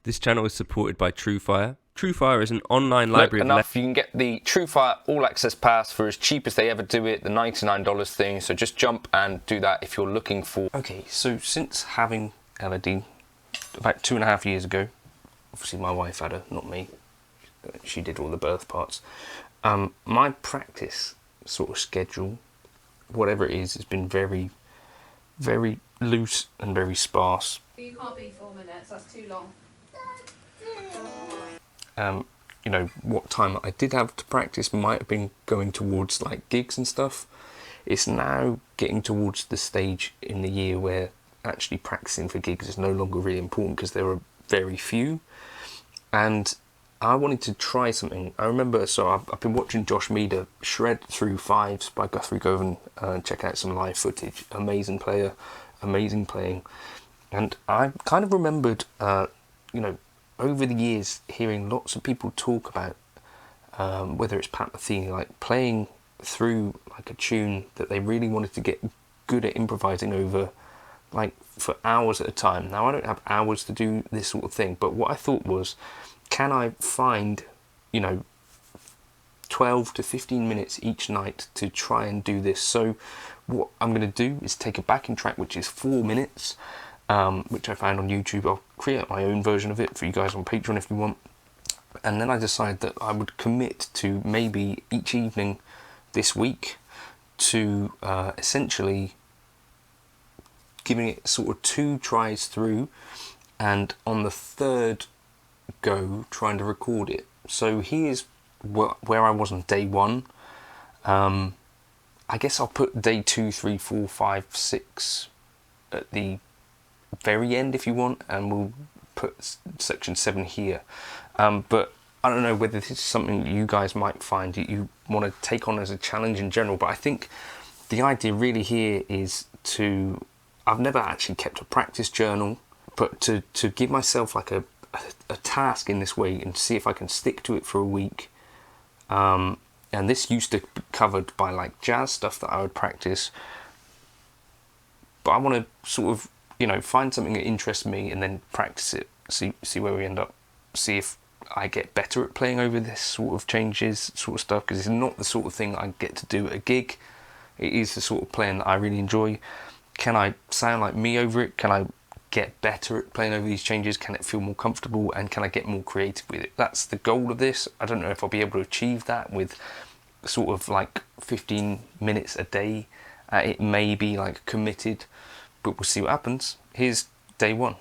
This channel is supported by Truefire. Truefire is an online library enough. You can get the Truefire All Access Pass for as cheap as they ever do it, the $99 thing. So just jump and do that if you're looking for... Okay, so since having Elodie about 2.5 years ago, obviously my wife had her, not me. She did all the birth parts. My practice sort of schedule, whatever it is, has been very, very loose and very sparse. You can't be 4 minutes, that's too long. You know, what time I did have to practice might have been going towards like gigs and stuff. It's now getting towards the stage in the year where actually practicing for gigs is no longer really important because there are very few. And I wanted to try something. I remember, so I've been watching Josh Meader shred through fives by Guthrie Govan and check out some live footage. Amazing player, amazing playing. And I kind of remembered, you know, over the years hearing lots of people talk about whether it's Pat Metheny, like playing through like a tune that they really wanted to get good at improvising over, like for hours at a time. Now I don't have hours to do this sort of thing, but what I thought was, can I find, you know, 12 to 15 minutes each night to try and do this? So what I'm going to do is take a backing track which is 4 minutes, which I found on YouTube. I'll create my own version of it for you guys on Patreon if you want. And then I decided that I would commit to maybe each evening this week to essentially giving it sort of 2 tries through, and on the third go trying to record it. So here's where I was on day 1. I guess I'll put day 2, 3, 4, 5, 6 at the very end if you want, and we'll put section 7 here. But I don't know whether this is something you guys might find that you want to take on as a challenge in general, but I think the idea really here is to, I've never actually kept a practice journal, but to give myself like a task in this way and see if I can stick to it for a week. And this used to be covered by like jazz stuff that I would practice, but I want to sort of, you know, find something that interests me and then practice it, see where we end up, see if I get better at playing over this sort of changes, sort of stuff, because it's not the sort of thing I get to do at a gig. It is the sort of playing that I really enjoy. Can I sound like me over it? Can I get better at playing over these changes? Can it feel more comfortable? And can I get more creative with it? That's the goal of this. I don't know if I'll be able to achieve that with sort of like 15 minutes a day. It may be like committed, but we'll see what happens. Here's day 1.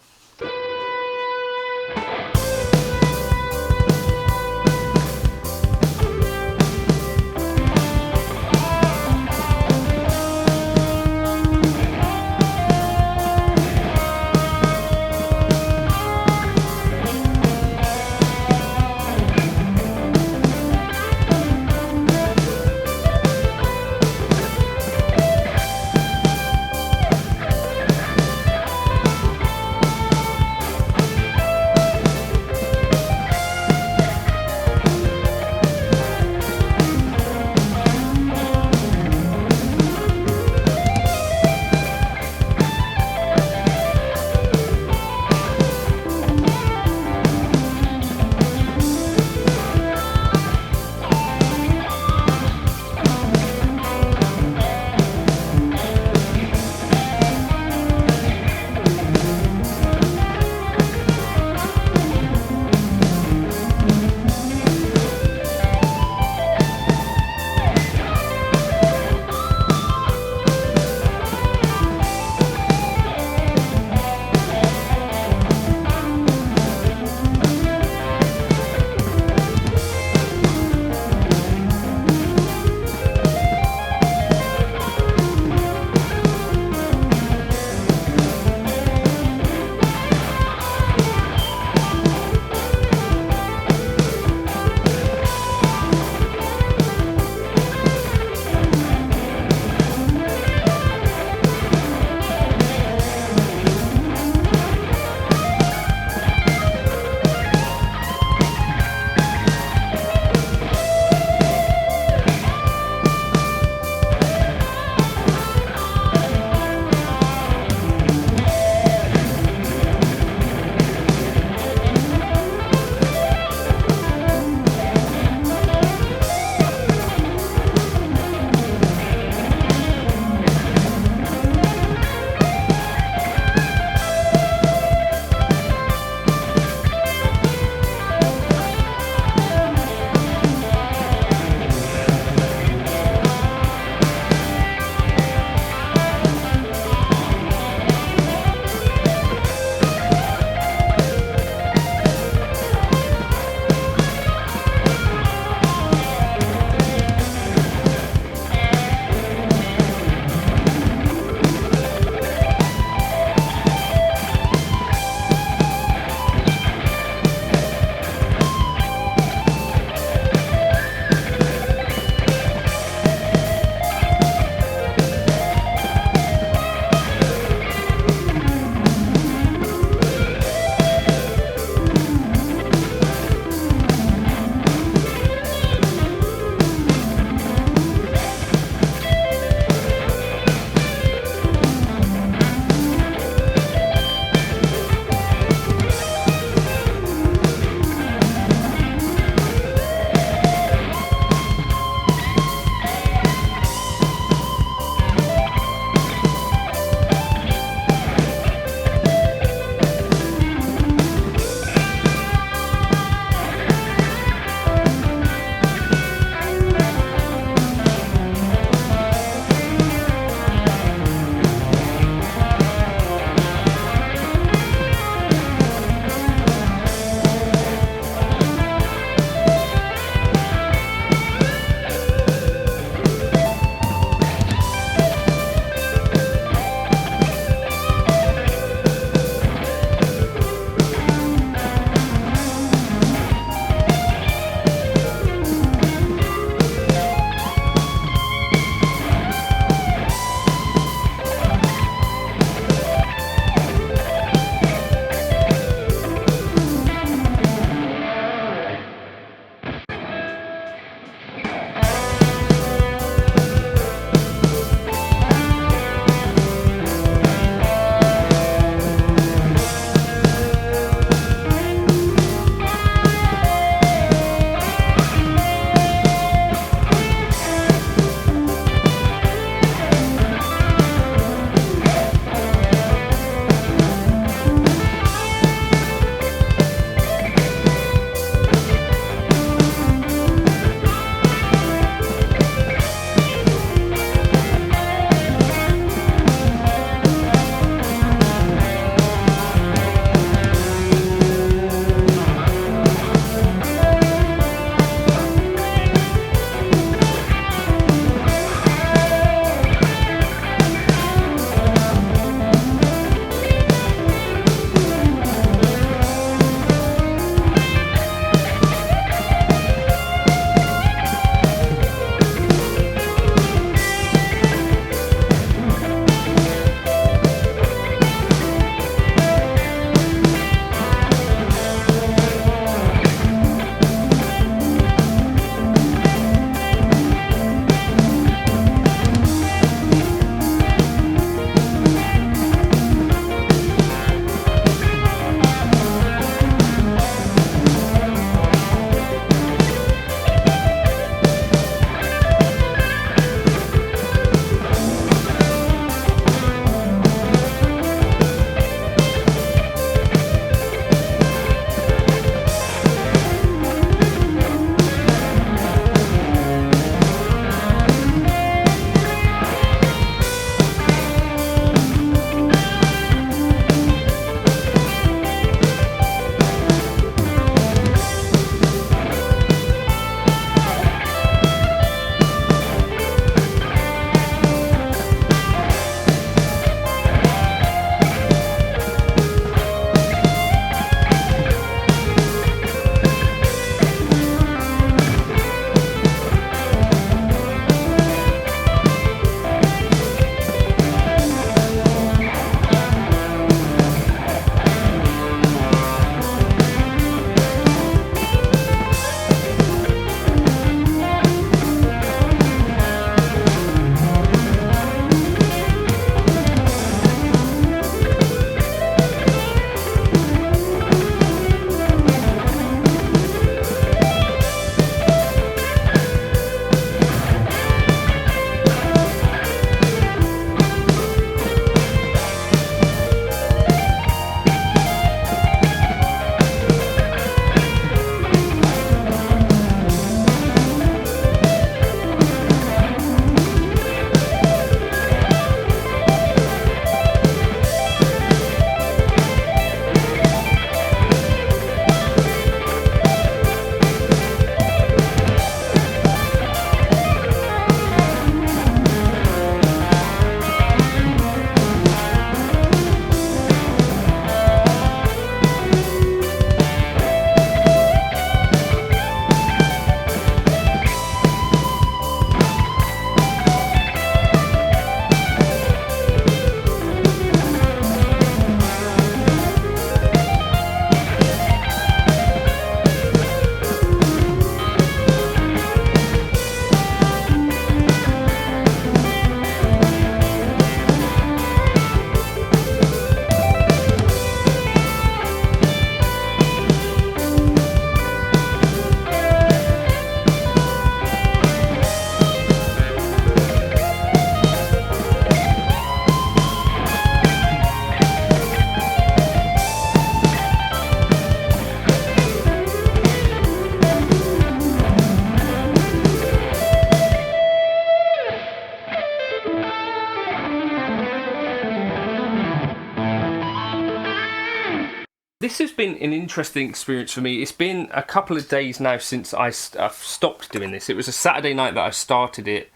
this has been an interesting experience for me. It's been a couple of days now since I've stopped doing this. It was a Saturday night that I started it,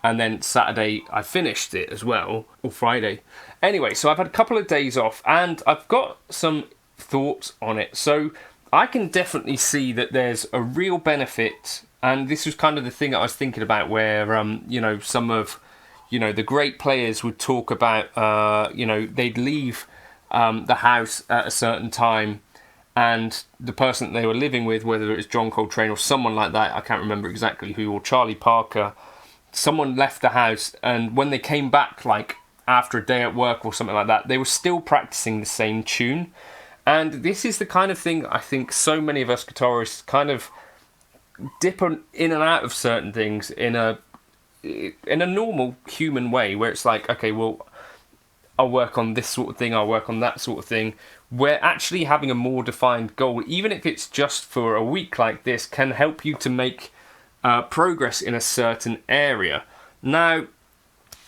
and then Saturday I finished it as well, or Friday. Anyway, so I've had a couple of days off, and I've got some thoughts on it. So I can definitely see that there's a real benefit, and this was kind of the thing that I was thinking about, where some of the great players would talk about they'd leave the house at a certain time, and the person that they were living with, whether it was John Coltrane or someone like that, I can't remember exactly who, or Charlie Parker, someone left the house, and when they came back, like after a day at work or something like that, they were still practicing the same tune. And this is the kind of thing I think so many of us guitarists kind of dip in and out of certain things in a normal human way, where it's like, okay, well, I'll work on this sort of thing, I'll work on that sort of thing. Where actually having a more defined goal, even if it's just for a week like this, can help you to make progress in a certain area. Now,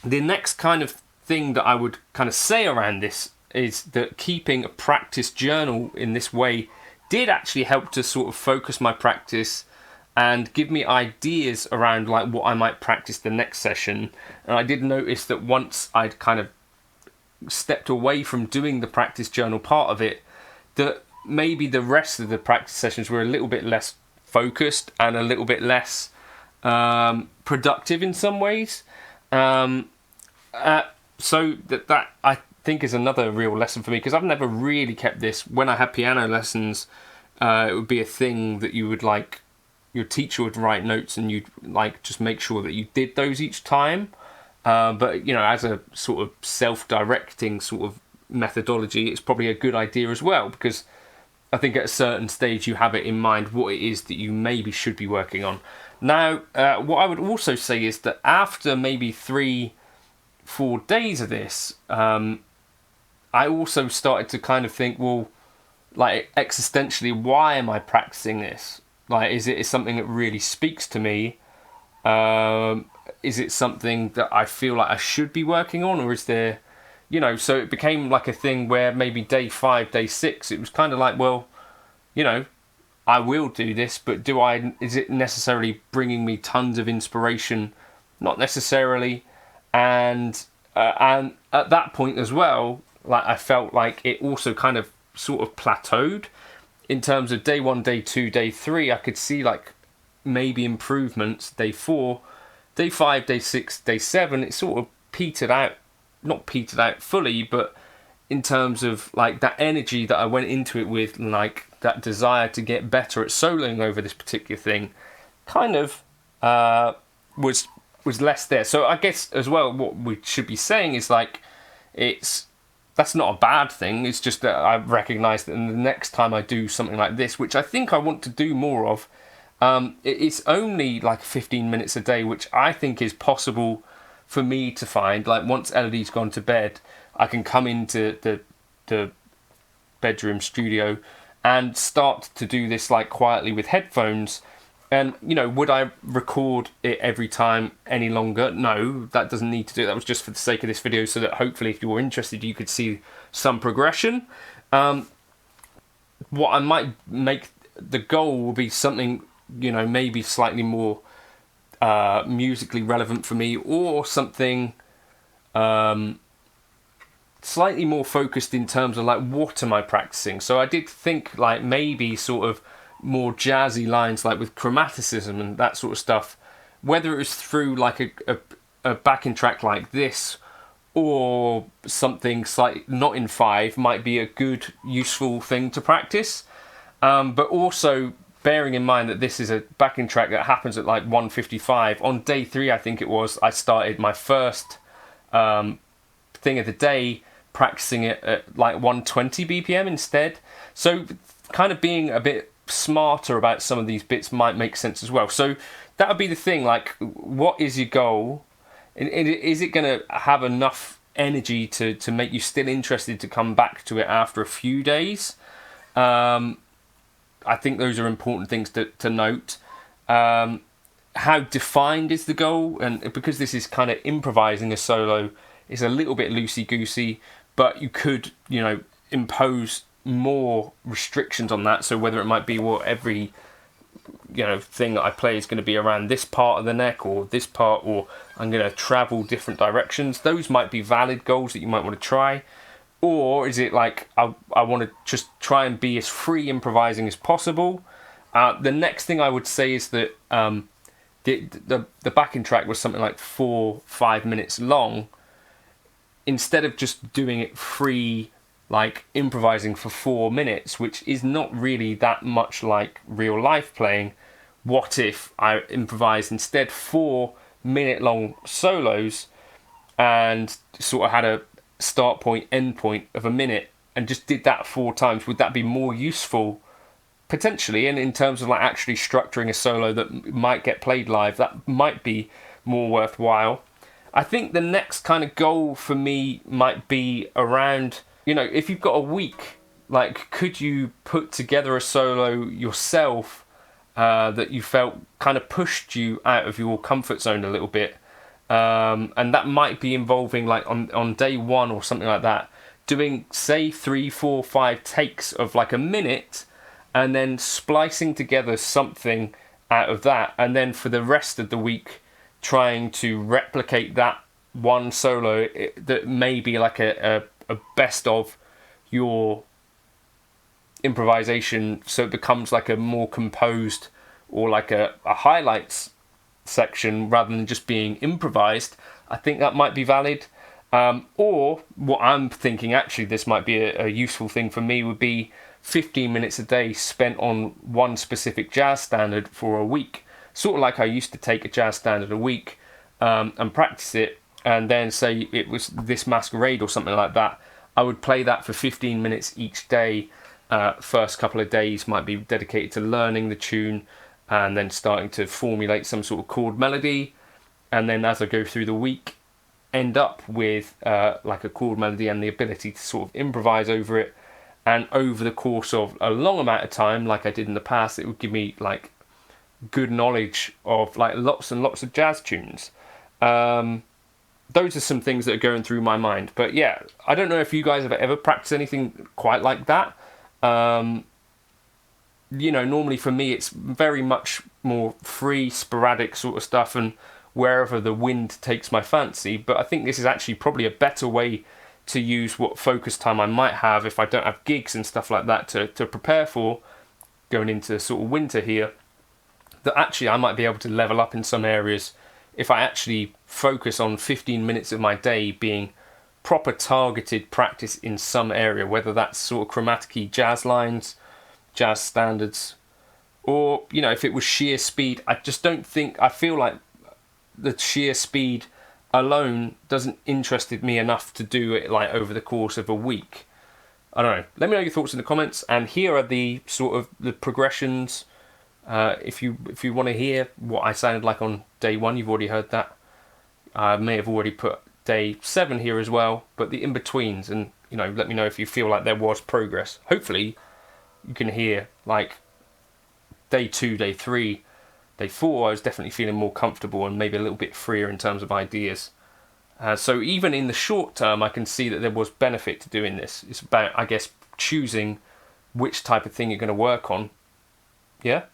the next kind of thing that I would kind of say around this is that keeping a practice journal in this way did actually help to sort of focus my practice and give me ideas around like what I might practice the next session. And I did notice that once I'd kind of stepped away from doing the practice journal part of it, that maybe the rest of the practice sessions were a little bit less focused and a little bit less productive in some ways. So that I think is another real lesson for me, because I've never really kept this. When I had piano lessons, it would be a thing that you would like, your teacher would write notes and you'd like just make sure that you did those each time. But as a sort of self-directing sort of methodology, it's probably a good idea as well, because I think at a certain stage you have it in mind what it is that you maybe should be working on. Now, what I would also say is that after maybe 3-4 days of this, I also started to kind of think, well, like existentially, why am I practicing this? Like, is it something that really speaks to me? Is it something that I feel like I should be working on, or is there, so it became like a thing where maybe day 5, day 6, it was kind of like, well, I will do this, but is it necessarily bringing me tons of inspiration? Not necessarily. And at that point as well, like I felt like it also kind of sort of plateaued in terms of day 1, day 2, day 3. I could see like maybe improvements. Day 4, day 5, day 6, day 7, it sort of petered out, not petered out fully, but in terms of like that energy that I went into it with, like that desire to get better at soloing over this particular thing, kind of was less there. So I guess as well, what we should be saying is like, that's not a bad thing. It's just that I recognise that the next time I do something like this, which I think I want to do more of, it's only like 15 minutes a day, which I think is possible for me to find. Like once Elodie's gone to bed, I can come into the bedroom studio and start to do this like quietly with headphones. And, would I record it every time any longer? No, that doesn't need to do. That was just for the sake of this video, so that hopefully if you were interested, you could see some progression. What I might make the goal will be something, maybe slightly more musically relevant for me, or something slightly more focused in terms of like, what am I practicing? So I did think like maybe sort of more jazzy lines, like with chromaticism and that sort of stuff, whether it was through like a backing track like this, or something slightly not in 5, might be a good, useful thing to practice. But also bearing in mind that this is a backing track that happens at like 1:55. On day 3, I think it was, I started my first thing of the day practicing it at like 120 BPM instead. So kind of being a bit smarter about some of these bits might make sense as well. So that would be the thing, like, what is your goal? Is it going to have enough energy to make you still interested to come back to it after a few days? I think those are important things to note. How defined is the goal? And because this is kind of improvising a solo, it's a little bit loosey-goosey, but you could, impose more restrictions on that. So whether it might be every thing that I play is going to be around this part of the neck or this part, or I'm going to travel different directions. Those might be valid goals that you might want to try. Or is it like I want to just try and be as free improvising as possible? The next thing I would say is that the backing track was something like 4-5 minutes long. Instead of just doing it free, like improvising for 4 minutes, which is not really that much like real life playing, what if I improvised instead 4-minute long solos and sort of had a start point, end point of a minute, and just did that 4 times? Would that be more useful? Potentially, and in terms of like actually structuring a solo that might get played live, that might be more worthwhile. I think the next kind of goal for me might be around, if you've got a week, like could you put together a solo yourself that you felt kind of pushed you out of your comfort zone a little bit, and that might be involving like on day 1 or something like that, doing say 3, 4, 5 takes of like a minute, and then splicing together something out of that, and then for the rest of the week trying to replicate that one solo that may be like a best of your improvisation, so it becomes like a more composed or like a highlights section rather than just being improvised. I think that might be valid. Or what I'm thinking, actually this might be a useful thing for me, would be 15 minutes a day spent on one specific jazz standard for a week. Sort of like I used to take a jazz standard a week and practice it, and then say it was this masquerade or something like that. I would play that for 15 minutes each day. First couple of days might be dedicated to learning the tune and then starting to formulate some sort of chord melody. And then as I go through the week, end up with like a chord melody and the ability to sort of improvise over it. And over the course of a long amount of time, like I did in the past, it would give me like good knowledge of like lots and lots of jazz tunes. Those are some things that are going through my mind. But yeah, I don't know if you guys have ever practiced anything quite like that. Normally for me it's very much more free, sporadic sort of stuff, and wherever the wind takes my fancy. But I think this is actually probably a better way to use what focus time I might have if I don't have gigs and stuff like that to prepare for going into sort of winter here, that actually I might be able to level up in some areas if I actually focus on 15 minutes of my day being proper targeted practice in some area, whether that's sort of chromatic jazz lines, jazz standards, or if it was sheer speed. I feel like the sheer speed alone doesn't interested me enough to do it like over the course of a week. I don't know. Let me know your thoughts in the comments, and here are the sort of the progressions. If you want to hear what I sounded like on day 1, you've already heard that. I may have already put day 7 here as well, but the in-betweens, and let me know if you feel like there was progress. Hopefully you can hear like day 2, day 3, day 4, I was definitely feeling more comfortable and maybe a little bit freer in terms of ideas. So even in the short term, I can see that there was benefit to doing this. It's about, I guess, choosing which type of thing you're going to work on. Yeah?